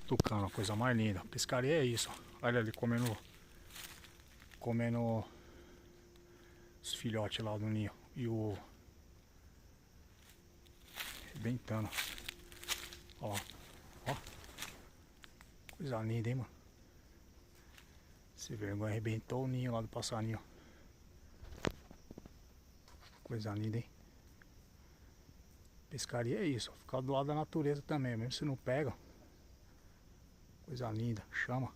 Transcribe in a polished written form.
Tucano, coisa mais linda. Pescaria é isso. Olha ali comendo os filhotes lá do ninho. E o arrebentando. Ó, ó. Coisa linda, hein, mano. Esse vergonha arrebentou o ninho lá do passarinho. Coisa linda, hein. Pescaria é isso. Ficar do lado da natureza também. Mesmo se não pega. Coisa linda. Chama.